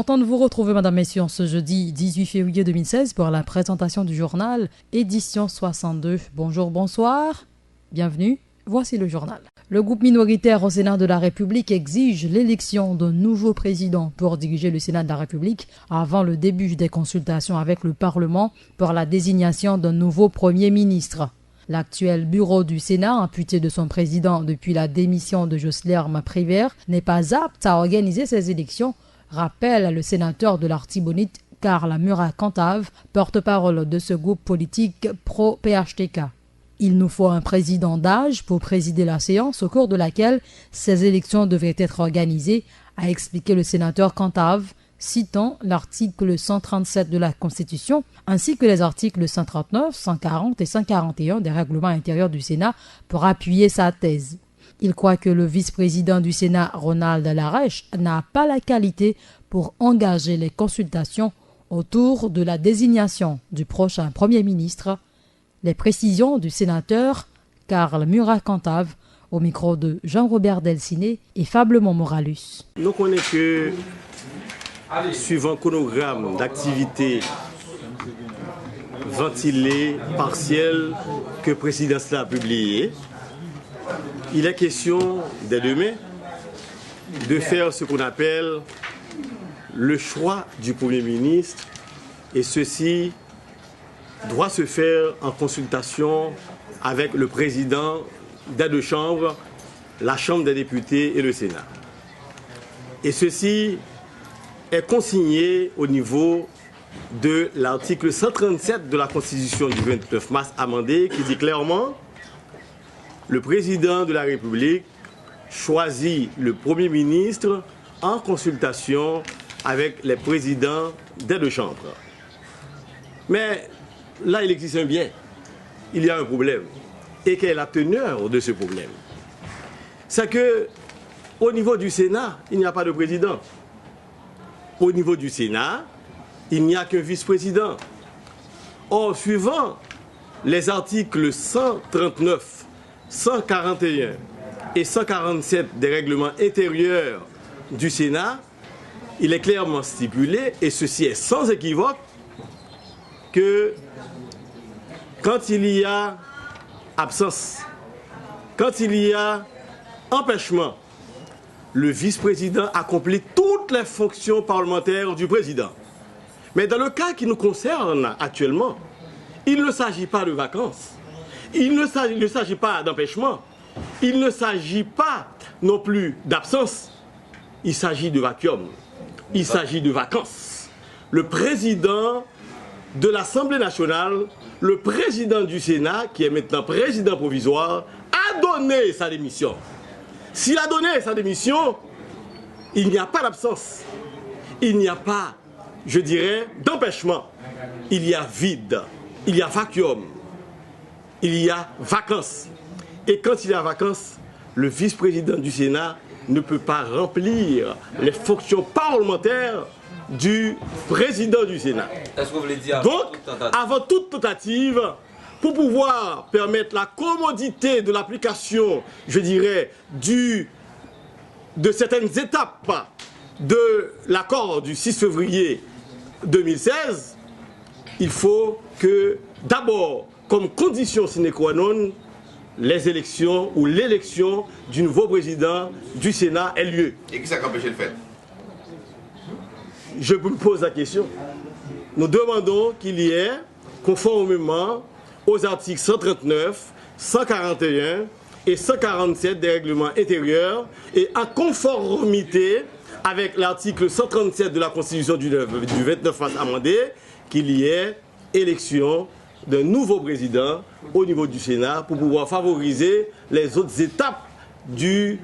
Content de vous retrouver, mesdames, messieurs, ce jeudi 18 février 2016 pour la présentation du journal, édition 62. Bonjour, bonsoir, bienvenue, voici le journal. Le groupe minoritaire au Sénat de la République exige l'élection d'un nouveau président pour diriger le Sénat de la République avant le début des consultations avec le Parlement pour la désignation d'un nouveau Premier ministre. L'actuel bureau du Sénat, amputé de son président depuis la démission de Joslerme Prévert, n'est pas apte à organiser ces élections, rappelle le sénateur de l'Artibonite Karl Murat-Cantave, porte-parole de ce groupe politique pro-PHTK. Il nous faut un président d'âge pour présider la séance au cours de laquelle ces élections devraient être organisées, a expliqué le sénateur Cantave, citant l'article 137 de la Constitution ainsi que les articles 139, 140 et 141 des règlements intérieurs du Sénat pour appuyer sa thèse. Il croit que le vice-président du Sénat, Ronald Lareche, n'a pas la qualité pour engager les consultations autour de la désignation du prochain Premier ministre. Les précisions du sénateur Karl Murat-Cantave au micro de Jean-Robert Delciné et Fablement Moralus. Nous connaissons que, suivant le chronogramme d'activité ventilé, partiel, que le président a publié, il est question, dès demain, de faire ce qu'on appelle le choix du Premier ministre, et ceci doit se faire en consultation avec le président des deux chambres, la Chambre des députés et le Sénat. Et ceci est consigné au niveau de l'article 137 de la Constitution du 29 mars amendée qui dit clairement: le président de la République choisit le Premier ministre en consultation avec les présidents des deux chambres. Mais là, il existe un bien. Il y a un problème. Et quelle est la teneur de ce problème? C'est que au niveau du Sénat, il n'y a pas de président. Au niveau du Sénat, il n'y a qu'un vice-président. Or, suivant les articles 139, 141 et 147 des règlements intérieurs du Sénat, il est clairement stipulé, et ceci est sans équivoque, que quand il y a absence, quand il y a empêchement, le vice-président accomplit toutes les fonctions parlementaires du président. Mais dans le cas qui nous concerne actuellement, il ne s'agit pas de vacances, il ne s'agit pas d'empêchement, il ne s'agit pas non plus d'absence, il s'agit de vacuum, il s'agit de vacances. Le président de l'Assemblée nationale, le président du Sénat, qui est maintenant président provisoire, a donné sa démission. S'il a donné sa démission, il n'y a pas d'absence, il n'y a pas, je dirais, d'empêchement. Il y a vide, il y a vacuum, il y a vacances. Et quand il y a vacances, le vice-président du Sénat ne peut pas remplir les fonctions parlementaires du président du Sénat. Est-ce que vous voulez dire donc, avant toute tentative, pour pouvoir permettre la commodité de l'application, je dirais, de certaines étapes de l'accord du 6 février 2016, il faut que, d'abord, comme condition sine qua non, les élections ou l'élection du nouveau président du Sénat ait lieu. Et qui ça empêche le fait? Je vous pose la question. Nous demandons qu'il y ait, conformément aux articles 139, 141 et 147 des règlements intérieurs et en conformité avec l'article 137 de la Constitution du 29 mars amendé, qu'il y ait élection d'un nouveau président au niveau du Sénat pour pouvoir favoriser les autres étapes de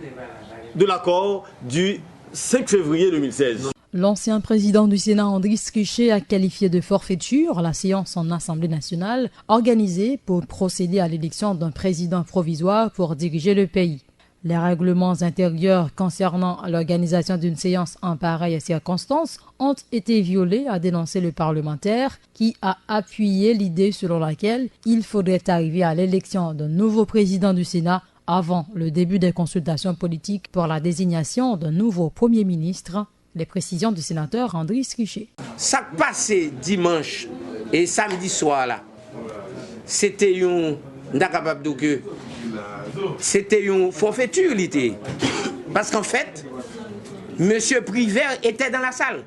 l'accord du 5 février 2016. L'ancien président du Sénat, Andris Skichet, a qualifié de forfaiture la séance en Assemblée nationale organisée pour procéder à l'élection d'un président provisoire pour diriger le pays. Les règlements intérieurs concernant l'organisation d'une séance en pareille circonstance ont été violés, a dénoncé le parlementaire, qui a appuyé l'idée selon laquelle il faudrait arriver à l'élection d'un nouveau président du Sénat avant le début des consultations politiques pour la désignation d'un nouveau Premier ministre. Les précisions du sénateur André Richer. Ça passé dimanche et samedi soir là, c'était une forfaiture l'été. Parce qu'en fait, monsieur Privert était dans la salle.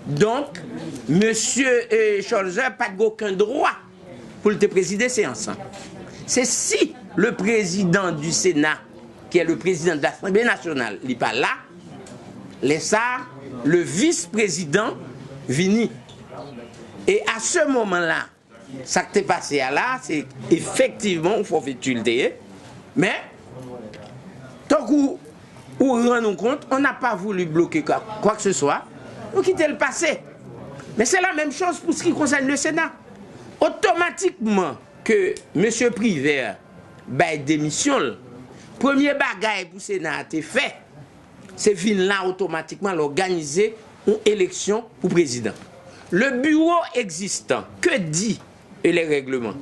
Donc, monsieur Scholzer n'a pas aucun droit pour te présider séance. C'est si le président du Sénat, qui est le président de l'Assemblée nationale, n'est pas là, laisse le vice-président vini. Et à ce moment-là, ça qui t'est passé là, c'est effectivement une forfaiture. Mais, tant qu'on rend nous compte, on n'a pas voulu bloquer quoi que ce soit. On quitte le passé. Mais c'est la même chose pour ce qui concerne le Sénat. Automatiquement que M. Privert démission, premier bagage pour le Sénat a été fait, c'est venir là automatiquement l'organiser une élection pour président. Le bureau existant, que dit les règlements?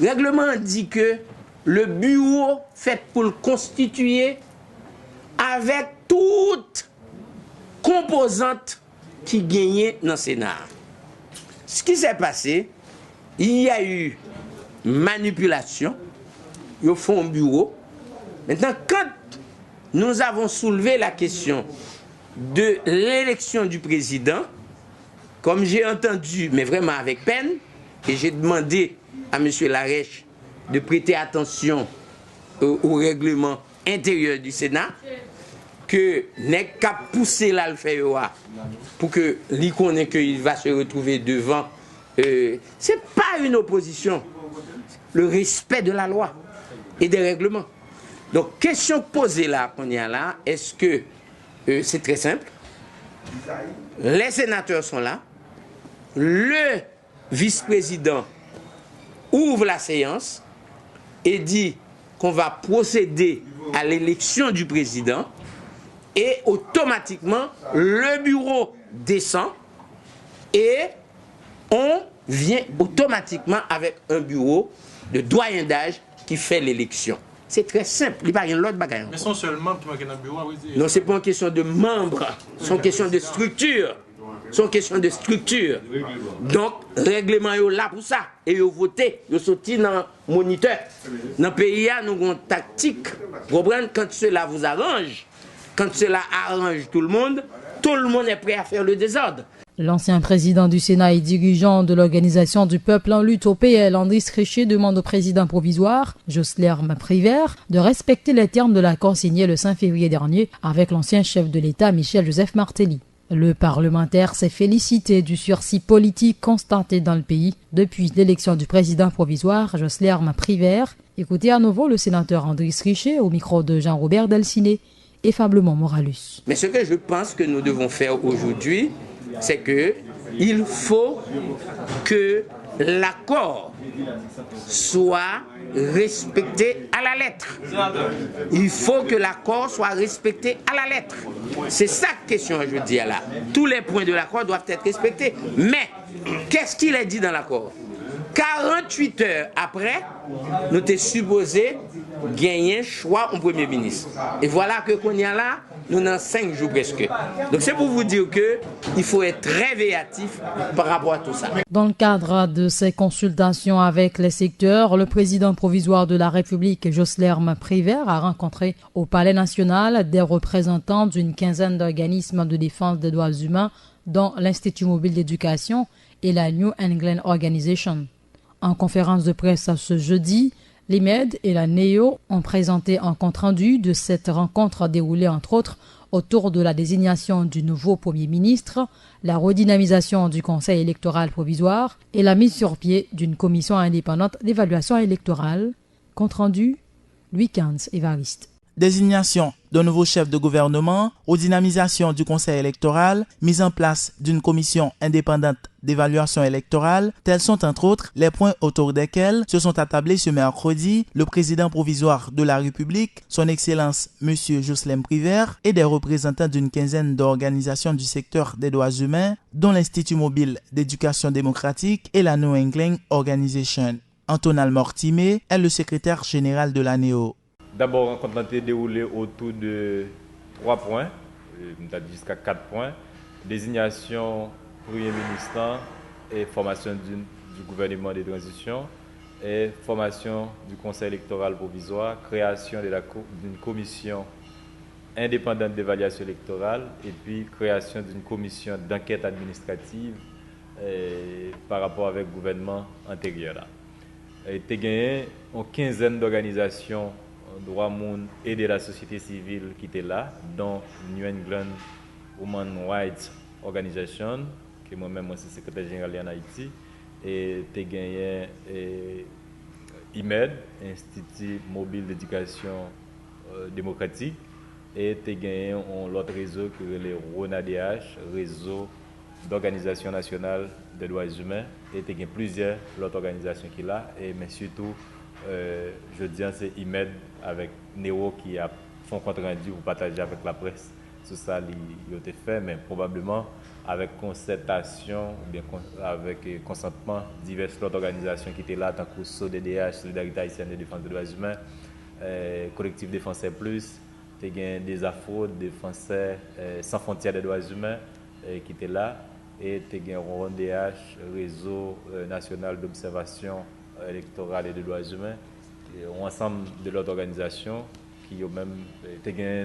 Le règlement dit que le bureau fait pour le constituer avec toutes composantes qui gagnaient dans le Sénat. Ce qui s'est passé, il y a eu manipulation, ils font un bureau. Maintenant, quand nous avons soulevé la question de l'élection du président, comme j'ai entendu, mais vraiment avec peine, et j'ai demandé à M. Larèche de prêter attention au règlement intérieur du Sénat, que n'est qu'à pousser là le fait pour que l'y connaît qu'il va se retrouver devant. C'est pas une opposition, le respect de la loi et des règlements. Donc, question posée là, qu'on y a là, est-ce que c'est très simple? Les sénateurs sont là, le vice-président ouvre la séance et dit qu'on va procéder à l'élection du président et automatiquement le bureau descend et on vient automatiquement avec un bureau de doyen d'âge qui fait l'élection. C'est très simple, il n'y a pas l'autre bagaille. Mais sont seulement qui manquent dans le bureau? Non, ce n'est pas une question de membres, c'est une question de structure. C'est une question de structure. Donc, règlement est là pour ça. Et vous votez, vous sortez dans le moniteur. Dans le pays, nous avons une tactique. Vous comprenez, quand cela vous arrange, quand cela arrange tout le monde est prêt à faire le désordre. L'ancien président du Sénat et dirigeant de l'Organisation du Peuple en lutte au PL, André Richer, demande au président provisoire, Josler Privert, de respecter les termes de l'accord signé le 5 février dernier avec l'ancien chef de l'État, Michel-Joseph Martelly. Le parlementaire s'est félicité du sursis politique constaté dans le pays depuis l'élection du président provisoire, Josler Privert. Écoutez à nouveau le sénateur André Richer au micro de Jean-Robert Delciné et Fablement Moralus. Mais ce que je pense que nous devons faire aujourd'hui, c'est que il faut que l'accord soit respecté à la lettre. Il faut que l'accord soit respecté à la lettre. C'est ça la question, je dis là. Tous les points de l'accord doivent être respectés. Mais, qu'est-ce qu'il est dit dans l'accord? 48 heures après, nous sommes supposés gagner un choix au Premier ministre. Et voilà que qu'on y a là, nous avons 5 jours presque. Donc c'est pour vous dire qu'il faut être très véatif par rapport à tout ça. Dans le cadre de ces consultations avec les secteurs, le président provisoire de la République, Josler Privert, a rencontré au Palais national des représentants d'une quinzaine d'organismes de défense des droits humains, dont l'Institut mobile d'éducation et la New England Organization. En conférence de presse ce jeudi, l'IMED et la NEO ont présenté un compte-rendu de cette rencontre déroulée entre autres autour de la désignation du nouveau Premier ministre, la redynamisation du Conseil électoral provisoire et la mise sur pied d'une commission indépendante d'évaluation électorale. Compte-rendu, Louis Kans Évariste. Désignation d'un nouveau chef de gouvernement, redynamisation du conseil électoral, mise en place d'une commission indépendante d'évaluation électorale, tels sont entre autres les points autour desquels se sont attablés ce mercredi le président provisoire de la République, son Excellence M. Josler Privert, et des représentants d'une quinzaine d'organisations du secteur des droits humains, dont l'Institut mobile d'éducation démocratique et la New England Organization. Antonal Mortimer est le secrétaire général de la NEO. D'abord, on a déroulé autour de 3 points. jusqu'à 4 points. Désignation Premier ministre et formation du gouvernement de transition et formation du conseil électoral provisoire, création d'une commission indépendante d'évaluation électorale et puis création d'une commission d'enquête administrative par rapport avec le gouvernement antérieur. Il y a gagné une quinzaine d'organisations droits monde et de la société civile qui étaient là, dont New England Women Rights Organization, qui moi-même je suis secrétaire général en Haïti, et tu as gagné IMED, Institut mobile d'éducation démocratique, et tu as gagné l'autre réseau qui est le RONADH, réseau d'organisation nationale des droits humains, et tu as gagné plusieurs autres organisations qui sont là, mais surtout, je dis c'est IMED avec Néo qui a fait un compte rendu pour partager avec la presse. Tout ça, il a été fait, mais probablement avec concertation, ou bien avec consentement diverses autres organisations qui étaient là, tant que SODDH, Solidarité haïtienne de défense des droits humains, Collectif Défenseur Plus, des Afro, Défenseurs sans frontières des droits humains qui étaient là, et RONDH, Réseau national d'observation électorale et des droits humains, et un ensemble de l'autre organisation qui ont même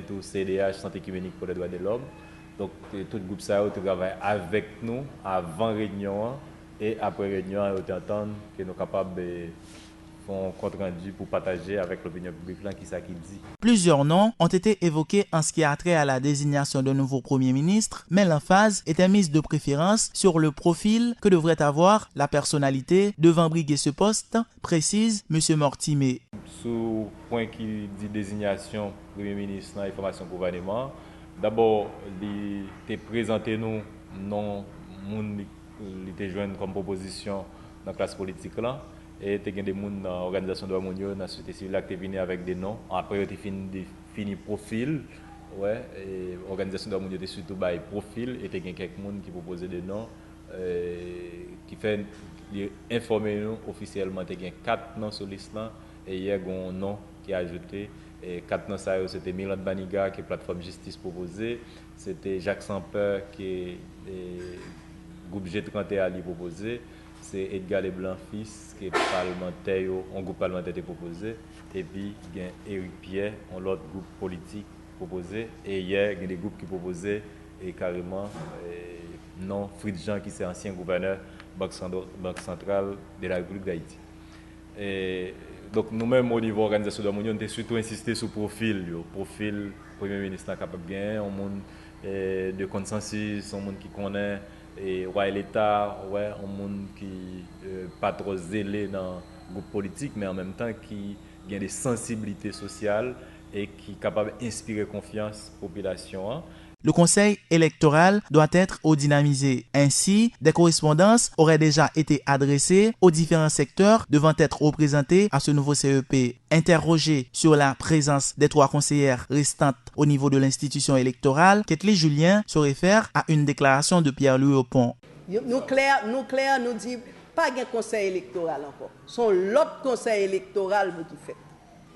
tout CDH, Santé écuménique pour les droits de l'homme. Donc tout le groupe ça travaille avec nous avant la réunion et après la réunion, on entend que nous sommes capables de faire un compte rendu pour partager avec l'opinion publique qui ça qui dit. Plusieurs noms ont été évoqués en ce qui a trait à la désignation d'un nouveau Premier ministre, mais l'emphase était mise de préférence sur le profil que devrait avoir la personnalité devant briguer ce poste, précise M. Mortimer. Sous point qui dit désignation Premier ministre et formation gouvernement, d'abord, il était présenté nous non il était joint comme proposition dans la classe politique là. Et il y a des gens dans l'organisation de l'Organisation dans la société civile qui viennent avec des noms. Après, il y a fini profil. Ouais, et l'organisation de l'Organisation était surtout par profil. Et il y a quelques gens qui proposaient des noms. Qui fait informer nous officiellement. Il y a 4 noms sur liste. Et il y a un nom qui est ajouté. Et 4 noms, c'était Milan Baniga, qui est plateforme justice proposée. C'était Jacques Sampeur, qui est groupe G31 qui proposé. C'est Edgar Leblanc fils qui est parlementaire, un groupe parlementaire proposé, et puis il y a Éric Pierre, un autre groupe politique proposé, et hier il y a des groupes qui proposaient et carrément non Fritz Jean qui est ancien gouverneur Banque centrale de la République d'Haïti. Donc nous-mêmes au niveau de l'organisation de l'Union, on a surtout insisté sur le profil Premier ministre capable de gagner, un monde de consensus, un monde qui connaît et l'État, un monde qui n'est pas trop zélé dans le groupe politique, mais en même temps qui a des sensibilités sociales et qui est capable d'inspirer confiance à la population. Le conseil électoral doit être dynamisé. Ainsi, des correspondances auraient déjà été adressées aux différents secteurs devant être représentés à ce nouveau CEP. Interrogé sur la présence des 3 conseillères restantes au niveau de l'institution électorale, Ketli Julien se réfère à une déclaration de Pierre-Louis Opon. Nous dit pas de conseil électoral encore. Son l'autre conseil électoral qui fait.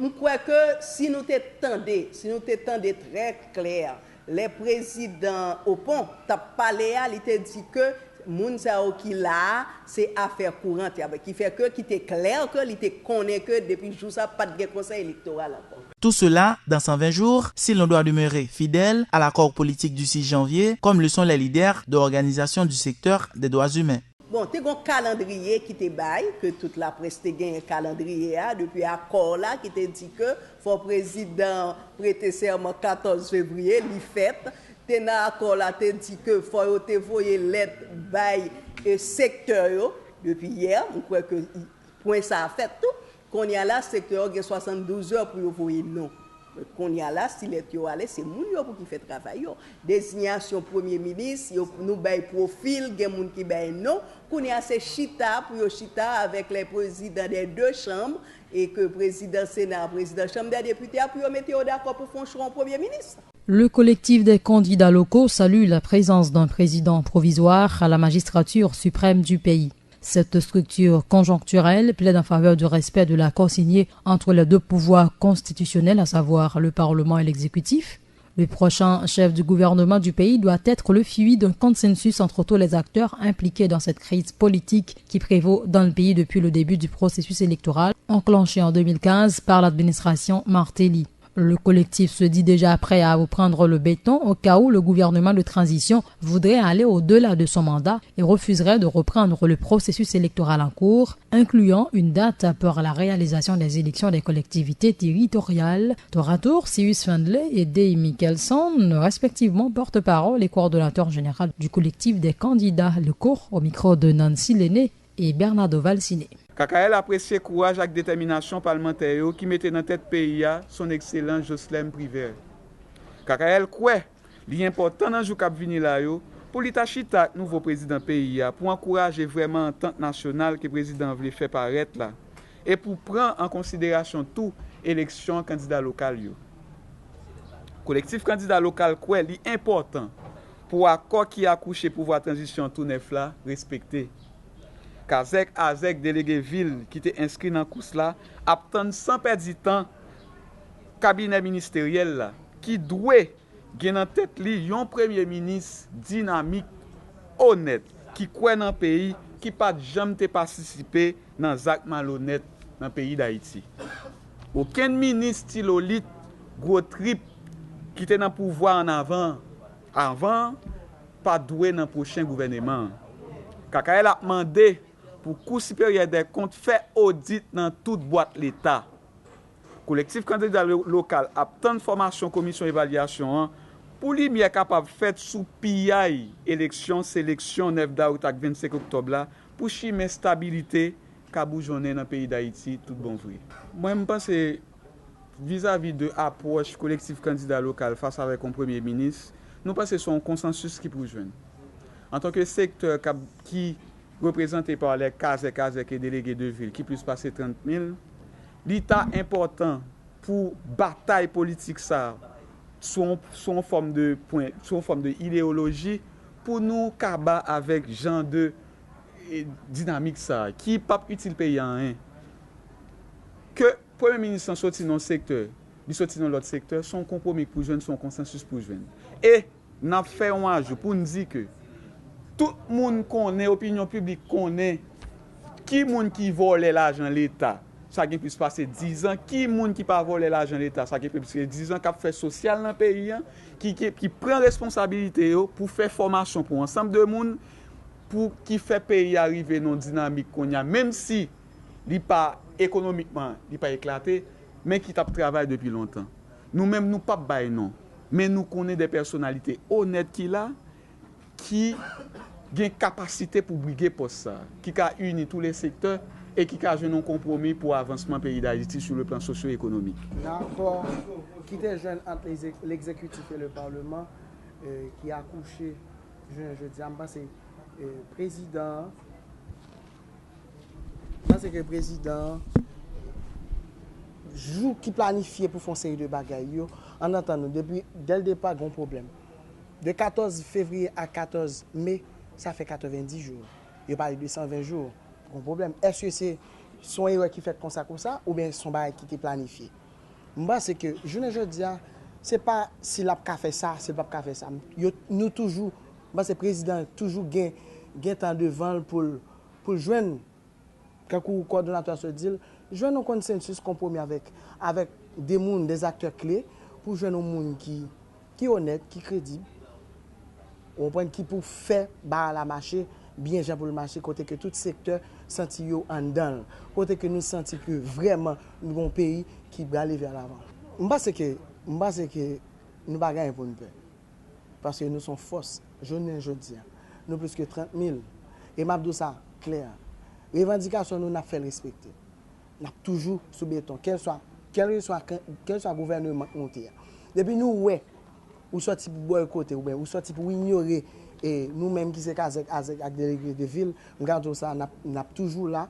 Nous croyons que si nous t'étendons très clair, les présidents au pont, t'as parlé à, il t'a dit que moun sa qui là, c'est affaire courante, qui fait que qui était clair que il te connaît que depuis jour ça pas de conseil électoral encore. Tout cela dans 120 jours, si l'on doit demeurer fidèle à l'accord politique du 6 janvier, comme le sont les leaders de l'organisation du secteur des droits humains. Bon, tu as un calendrier qui te baille, que toute la presse te gagne un calendrier depuis l'accord là qui te dit que le président prêter serment 14 février, il fête. Tu as accord là te dit que faut te voyer lettre bail et secteur depuis hier, on croit que point ça a fait tout. Qu'on y a là secteur a 72 heures pour voyer non. Qu'on y a là, si les gens allent, c'est moun yo pour qui fait travail. Désignation Premier ministre, nous bail profil, il y a moun qui bail non. Qu'on y a c'est chita pour chita avec les présidents des 2 chambres et que président Sénat, président Chambre des députés pour mettre d'accord pour faire un choix en Premier ministre. Le collectif des candidats locaux salue la présence d'un président provisoire à la magistrature suprême du pays. Cette structure conjoncturelle plaide en faveur du respect de l'accord signé entre les 2 pouvoirs constitutionnels, à savoir le Parlement et l'exécutif. Le prochain chef du gouvernement du pays doit être le fruit d'un consensus entre tous les acteurs impliqués dans cette crise politique qui prévaut dans le pays depuis le début du processus électoral enclenché en 2015 par l'administration Martelly. Le collectif se dit déjà prêt à reprendre le béton au cas où le gouvernement de transition voudrait aller au-delà de son mandat et refuserait de reprendre le processus électoral en cours, incluant une date pour la réalisation des élections des collectivités territoriales. Tour à tour, Cyrus Fendley et Day Mickelson, respectivement porte-parole et coordonnateur général du collectif des candidats, le cours au micro de Nancy Lenné et Bernardo Valciné. KKL apprécie courage et détermination parlementaire qui mettait dans tête pays son excellent Jocelyn Priver. KKL quoi, l'important dans jour cap venir là pour l'itachita nouveau président pays pour encourager vraiment l'entente nationale que le président voulait faire paraître là et pour prendre en considération tout élection candidat local yo. Collectif candidat local quoi, l'important pour accord qui a couché pouvoir transition tout neuf là respecter. Kazek Azek délégué ville qui était inscrit dans course là attend sans perdre du temps cabinet ministériel là qui doit gagner en tête li un premier ministre dynamique honnête qui croit dans pays qui pas jamais participer dans actes malhonnêtes dans pays d'Haïti. Aucun ministre stylolite gros trip qui était dans pouvoir en avant pas doué dans prochain gouvernement. KKL a demandé pour Cour supérieure des comptes fait audit dans toute boîte l'État. Collectif candidat local a tant de formation commission évaluation pour lui bien capable faire sous PI élection sélection 9 d'août à 25 octobre là pour chimer stabilité kaboujonner dans le pays d'Haïti tout bon vrai. Moi je pense vis-à-vis de approche collectif candidat local face avec un premier ministre, nous pensons que c'est un consensus qui pour joindre. En tant que secteur qui représenté par les Kazek et délégués de ville, qui plus passer 30 000, l'État important pour bataille politique ça, son forme de idéologie, pour nous cabat avec genre de dynamique ça, qui pas utile pays en rien. Que le Premier ministre sorti dans le secteur, il sorti dans l'autre secteur, son compromis pour joindre, son consensus pour joindre. Et n'a fait un ajout pour nous dire que tout le monde connaît, l'opinion publique connaît, qui monde qui vole l'argent de l'État, ça qui peut se passer 10 ans, qui monde qui pas voler l'argent de l'État, ça qui peut se passer 10 ans, qui fait social dans le pays, qui prend responsabilité pour faire formation pour ensemble de monde, pour qui fait pays arriver dans une dynamique qu'on a, même si il pas économiquement, il pas éclaté, mais qui travaille depuis longtemps. Nous-mêmes, nous pas bail non, mais nous connaissons des personnalités honnêtes qui là, qui a une capacité pour briguer pour ça, qui a uni tous les secteurs et qui a joué un compromis pour l'avancement du pays d'Haïti sur le plan socio-économique. D'accord, qui était jeune entre l'exécutif et le Parlement, qui a accouché, je dis, c'est président, parce que le président joue qui planifiait pour faire une série de bagailles, en attendant, dès le départ, il y a un problème. De 14 février à 14 mai, ça fait 90 jours. Il parle de 120 jours. Un problème. Est-ce que c'est son erreur qui fait comme ça, ou bien son bail qui était planifié? Moi, c'est que, je ne dis pas, c'est pas si l'a fait ça, c'est pas fait ça. Nous toujours, moi, c'est président, toujours gain temps devant pour joindre, quand le coordonnateur se dit, joindre un consensus compromis avec des mondes, des acteurs clés, pour joindre un monde qui est honnête, qui est crédible. On prend qui pour faire la marché bien pour le marché côté que tout secteur senti yo en dedans côté que nous senti que vraiment nous avons un pays qui va aller vers l'avant. M'pas c'est que nous pas gagner pour nous peur parce que nous sommes force je dis nous plus que 30 000 et m'abdou ça clair revendication nous n'a fait respecter n'a toujours sous béton quel soit gouvernement monté depuis nous ouais ou sorti pour boycotter ou bien ou sorti pour ignorer et nous-mêmes qui c'est avec délégués de ville, regardons ça, n'a toujours là,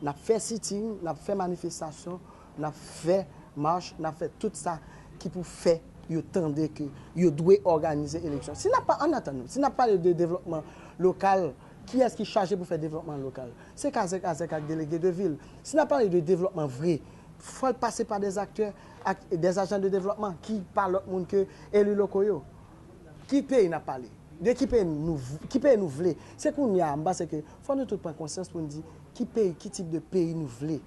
n'a fait sitting, n'a fait manifestation, n'a fait marche, n'a fait tout ça qui pour faire yo tendez que yo doit organiser élection. Si n'a pas en attendant, si n'a pas de développement local, qui est-ce qui est chargé pour faire développement local? C'est avec délégués de ville. Si n'a pas de développement vrai faut passer par des acteurs, des agents de développement qui parlent l'autre monde que élus locaux yo. Qui pays n'a parlé? De qui pays nous voulons? C'est qu'on y a en bas, c'est que faut nous tout prendre conscience pour nous dire qui pays, qui type de pays nous voulons.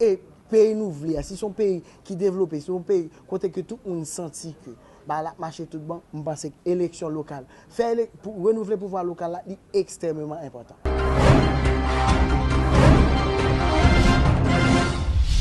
Et pays nous voulons, si son pays qui développe, si son pays côté que tout le monde senti que bah la marché tout bon, je pense que élection locale, faire pour renouveler le pouvoir local là, est extrêmement important.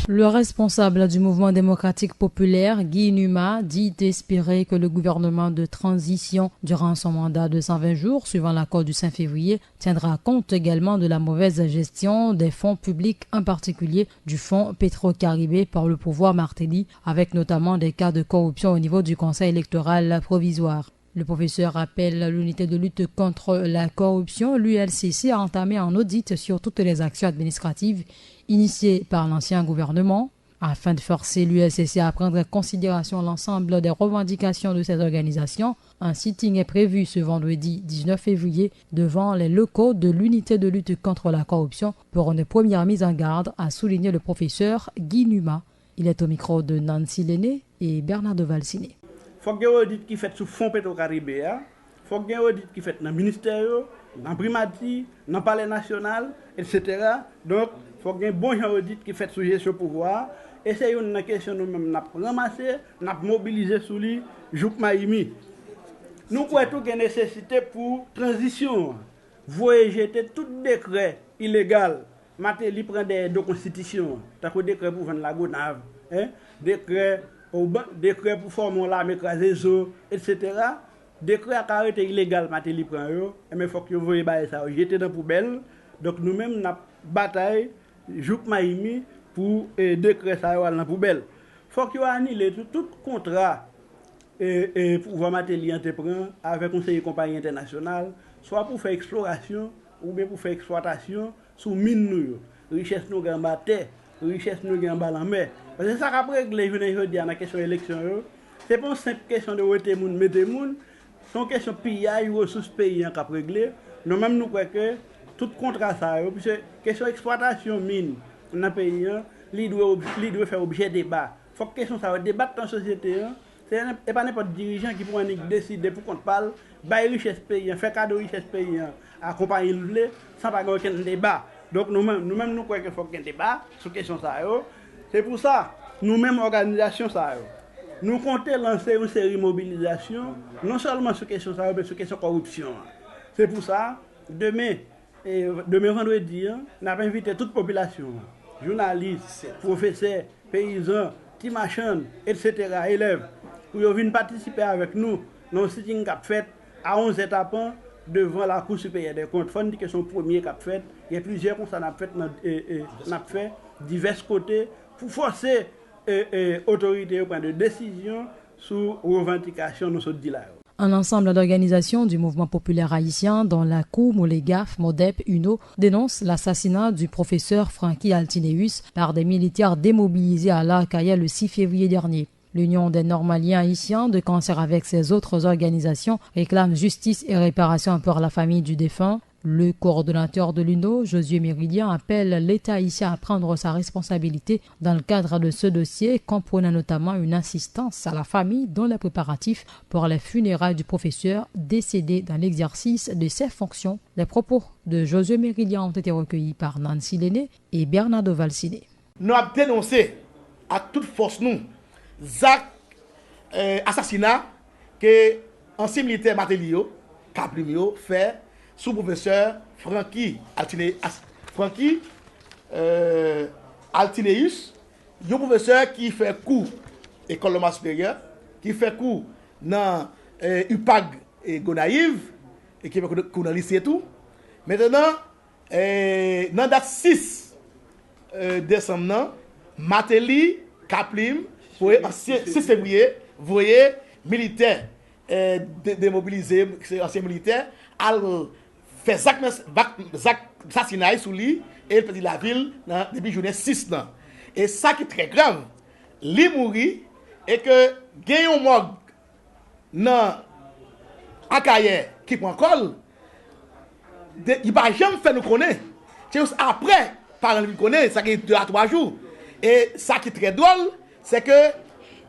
Le responsable du mouvement démocratique populaire, Guy Numa, dit espérer que le gouvernement de transition, durant son mandat de 120 jours, suivant l'accord du 5 février, tiendra compte également de la mauvaise gestion des fonds publics, en particulier du fonds Petro-Caribé par le pouvoir Martelly, avec notamment des cas de corruption au niveau du conseil électoral provisoire. Le professeur appelle l'unité de lutte contre la corruption, l'ULCC, à entamer un audit sur toutes les actions administratives initiées par l'ancien gouvernement, afin de forcer l'ULCC à prendre en considération l'ensemble des revendications de ces organisations. Un sitting est prévu ce vendredi 19 février devant les locaux de l'unité de lutte contre la corruption pour une première mise en garde, a souligné le professeur Guy Numa. Il est au micro de Nancy Lenné et Bernardo Valsiné. Il faut qu'il y ait un audit qui fait sous fonds Petro-Caribé. Il faut qu'il y ait un audit qui fait dans le ministère, dans le primati, dans le palais national, etc. Donc, il faut qu'il y ait un bon audit qui fait sous gestion pouvoir. Et c'est une question que nous-mêmes avons ramassé, nous avons mobilisé sous lui, Jouk Maïmi. Nous croyons qu'il y a une nécessité pour transition. Voyez jeter tout décret illégal. Matéli prend des constitutions. T'as un décret pour vendre la Gonave, décret pour former l'armée écraser zo, etc. Décret à arrêté illégal, Matéli prend yo, mais il faut que vous voyez ça, jeter dans la poubelle. Donc nous-mêmes, nous avons bataille, Jouk Maïmi, pour décret ça dans la poubelle. Il faut que vous annulez tout contrat pour voir Matéli entreprendre avec un conseiller compagnie internationale, soit pour faire exploration ou bien pour faire exploitation sous mine nous, richesse nous en bas terre, richesse nous en bas la mer. Parce que ça après régler aujourd'hui dans la question élection, c'est pas une simple question de rete moun mette moun, c'est une question pillage ou ressources pays qui régler. Nous même nous croyons que tout contrat ça, puisque question exploitation mine dans le pays, il doit faire objet de débat. Il faut que question ça débattre dans la société. C'est pas n'importe dirigeant qui pourra décider pour qu'on parle, bailler richesse pays, faire cadeau richesse pays, accompagner le blé, sans pas aucun débat. Donc nous-mêmes nous croyons qu'il faut qu'il y ait un débat sur la question ça. C'est pour ça, nous-mêmes organisation ça. Nous comptons lancer une série de mobilisations, non seulement sur la question ça, mais sur la question corruption. C'est pour ça, demain vendredi, nous avons invité toute population, journalistes, professeurs, paysans, timachan, etc., élèves, pour venir participer avec nous dans le sitting qu'a fait à 11 étapes devant la Cour supérieure des comptes. Il faut dire que son premier qu'a fait, il y a plusieurs qu'on a fait divers côtés pour forcer l'autorité au point de décision sur revendication de ce deal-là. Un ensemble d'organisations du mouvement populaire haïtien, dont la COU, Molegaf, Modep, UNO, dénonce l'assassinat du professeur Franky Altineus par des militaires démobilisés à l'Arcaïa le 6 février dernier. L'Union des Normaliens haïtiens, de concert avec ses autres organisations, réclame justice et réparation pour la famille du défunt. Le coordonnateur de l'UNO, Josué Méridien, appelle l'État haïtien à prendre sa responsabilité dans le cadre de ce dossier, comprenant notamment une assistance à la famille dans les préparatifs pour les funérailles du professeur décédé dans l'exercice de ses fonctions. Les propos de Josué Méridien ont été recueillis par Nancy Lenné et Bernardo Valsiné. Nous avons dénoncé à toute force nous assassinat que ancien militaire Martelio, Caplimio, fait sous professeur Franky Altineus, un professeur qui fait cours école normale supérieure, qui fait cours dans UPAG et Gonaïve, et qui fait cours dans le lycée et tout. Maintenant, dans date 6 décembre, Martelly, Caplim, 6 février, vous voyez, militaires démobilisés, anciens militaires, fait assassinat sous lui et il peut la ville depuis journée 6 ans. Et ça qui est très grave, il mourit et que gagne un morgue dans Akaye qui prend col, il va jamais faire nous connaître. C'est juste après, par nous connaît, ça qui est 2 à 3 jours. Et ça qui est très drôle, c'est que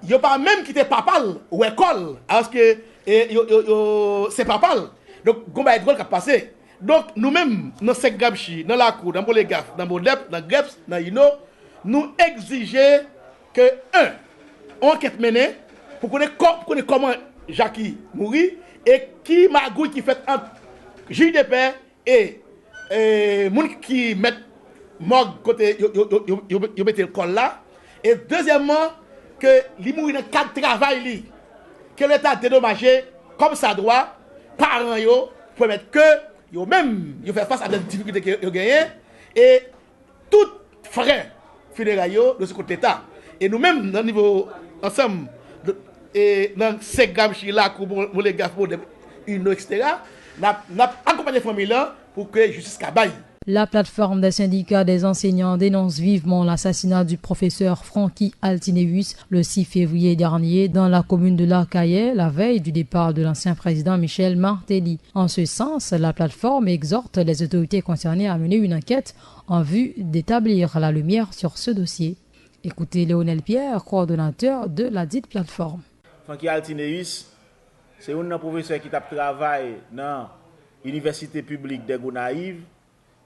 il n'y a pas même quitté papal ou école, parce que c'est papal. Donc, comment est drôle qui a passé. Donc, nous-mêmes, dans Sekgamchi, dans la cour, dans Bolegaf, dans Bodep, dans Greps, dans Ino, nous exigeons que, enquête menée, pour connaître comment Jackie mourit, et qui magouille qui fait entre JDP et moun qui met mort côté, yo mette le col là. Et deuxièmement, que li mourit dans le cadre de travail, que l'État dédommagé, comme ça doit, parents yo, permettre que yo même yo faire face à des difficultés que yo gagnent et tout frère fédéral de ce côté l'État. Et nous-mêmes dans le niveau ensemble et dans ces gamchi là pour les gars pour une etc. n'a accompagné famille là pour que justice cabaye. La plateforme des syndicats des enseignants dénonce vivement l'assassinat du professeur Franky Altineus le 6 février dernier dans la commune de L'Arcaillet, la veille du départ de l'ancien président Michel Martelly. En ce sens, la plateforme exhorte les autorités concernées à mener une enquête en vue d'établir la lumière sur ce dossier. Écoutez Léonel Pierre, coordonnateur de la dite plateforme. Franky Altineus, c'est un professeur qui travaille dans l'université publique de Gonaïves,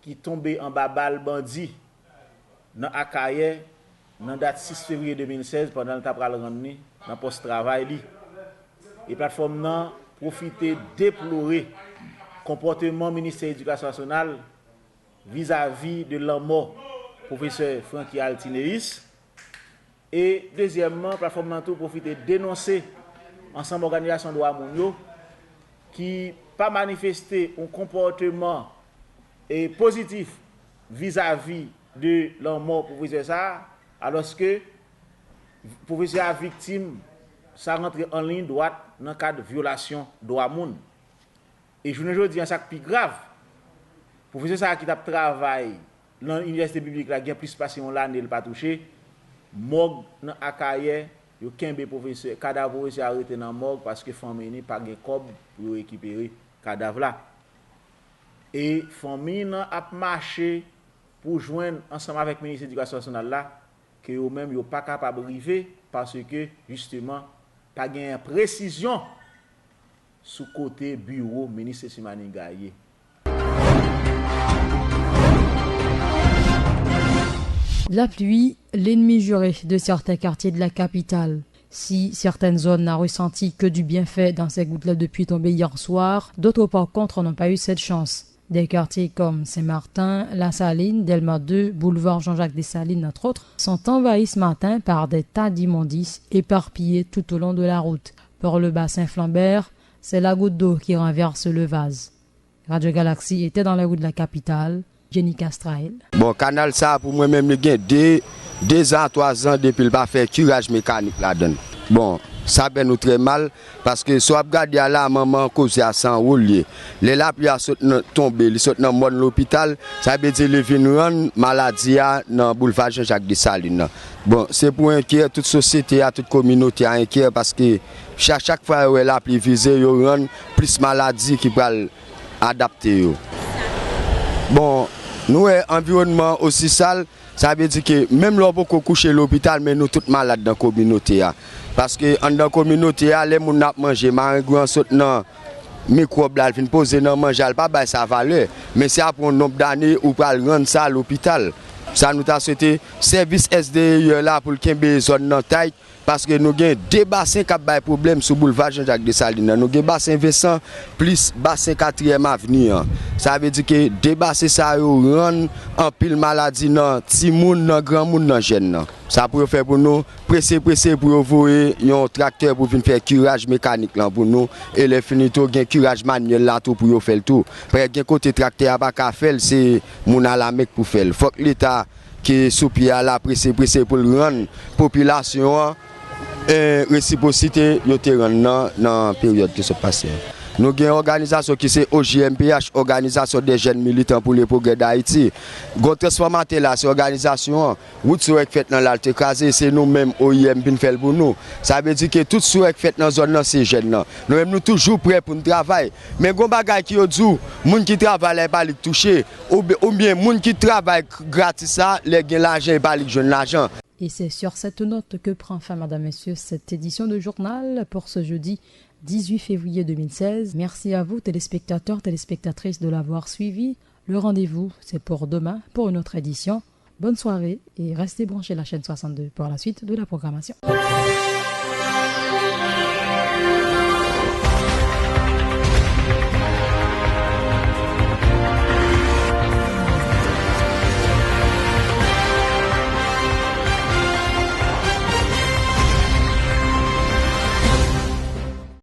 qui tombé en babal bandit dans Akaye dans date 6 février 2016 pendant le tapral rendre dans poste travail li. Et plateforme nan profiter déplorer comportement ministère de l'Éducation nationale vis-à-vis de la mort professeur Franky Altineus. Et deuxièmement, plateforme nan tout profiter dénoncer ensemble organisation droit moun qui pas manifester un comportement et positif vis-à-vis de la mort pour professeur ça, alors que professeur victime ça rentre en ligne droite dans le cadre de violation droit moun. Et je ne dis un sac plus grave. Professeur ça qui travaille dans l'université publique là gain plus passé on l'année pas touché. Morgue dans Akaye, yo kembe professeur cadavre professeur arrêté dans morgue parce que famille ni pas gain cob pour récupérer cadavre là. Et famille a marché pour joindre ensemble avec le ministère de l'Éducation nationale là que eux même yo pas capable arriver parce que justement pas gain précision sous côté bureau ministre Simani Gaye. La pluie, l'ennemi juré de certains quartiers de la capitale. Si certaines zones n'ont ressenti que du bienfait dans ces gouttes-là depuis tombé hier soir, d'autres par contre n'ont pas eu cette chance. Des quartiers comme Saint-Martin, La Saline, Delma 2, boulevard Jean-Jacques Dessalines, entre autres, sont envahis ce matin par des tas d'immondices éparpillés tout au long de la route. Pour le bassin Flambert, c'est la goutte d'eau qui renverse le vase. Radio Galaxy était dans la rue de la capitale. Jenny Castrael. Bon, canal ça pour moi-même, il y a 2 ans, 3 ans depuis le pas fait curage mécanique là-dedans. Bon, ça fait nous très mal parce que soit regarder à la maman cause à 100 roulier. Les la pluie a tombé, il saute dans l'hôpital, ça veut dire le vin maladie dans boulevard Jean-Jacques Dessalines. Bon, c'est pour inquiéter toute société, toute communauté inquiète parce que chaque fois où la pluie visée, il y a plus maladie qui peut adapter. Bon, nous environnement aussi sale, ça veut dire que même là on peut coucher à l'hôpital mais nous tous malades dans la communauté parce que dans la communauté les gens n'a manger maringouin saute dans microbe là vinn poser dans manger pas ba ça valeur mais c'est après un nombre d'années ou pas rendre ça à l'hôpital. Ça nous a souhaité service SDE là pour kembe zone nan taille parce que nous avons 2 bassins qui ont problème sur le boulevard Jean-Jacques Dessalines. Nous avons bassin Vincent plus bassin 4e avenue. Ça veut dire que 2 bassins ça rendent en pile maladie dans petit monde, dans grand monde, dans jeune. Ça pour faire pour nous presser pour envoyer un tracteur pour venir faire curage mécanique là pour nous et les finito gain curage manuel là tout pour faire le tout. Après gain côté tracteur pas ka faire c'est mon à la mec pour faire. Faut que l'état qui sous pied là presser pour rendre population réciprocité yo te rendre dans période qui se passe. Nous avons une organisation qui c'est OJMPH, Organisation des jeunes militants pour le progrès d'Haïti. Gon transformateur là, c'est organisation route sur fait dans l'alte crasé, c'est nous-mêmes OIM qui fait pour nous. Ça veut dire que tout sur fait dans zone là c'est jeunes là. Nous-mêmes nous toujours prêts pour nous travailler. Mais gon bagay qui yo dit, moun qui travaille pas li toucher ou bien moun qui travaille gratis ça, les gain l'argent pas li joindre l'argent. Et c'est sur cette note que prend fin, mesdames, messieurs, cette édition de journal pour ce jeudi 18 février 2016. Merci à vous, téléspectateurs, téléspectatrices, de l'avoir suivi. Le rendez-vous, c'est pour demain, pour une autre édition. Bonne soirée et restez branchés la chaîne 62 pour la suite de la programmation.